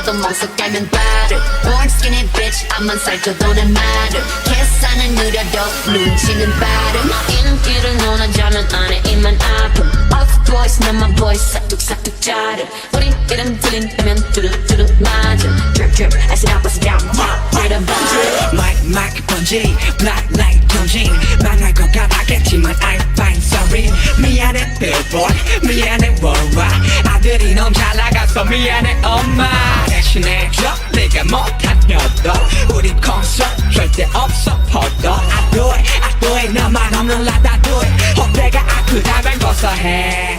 나도 멍석 깔면 빠르 Born skinny bitch 앞만 살쪄도 내 말을 계산은 느려도 눈치는 빠름 인기를 논하자면 안에 입만 아픔 Off voice 나만 voice 싹둑싹둑 자름 우리 이름 들린다면 뚜루뚜루 맞음 Drip drip as it up as it down Right about drip 마이크 번지 black light 경진 망할 것 같았겠지만 I'm fine sorry 미안해 billboard 미안해 worldwide 아들이 너무 잘 나가서 미안해 엄마 대신해줘 네가 못하녀도 우리 콘서트 절대 없어 퍼도 I do it 너만 없는 라다 do it 헛배가 아프다면 고소해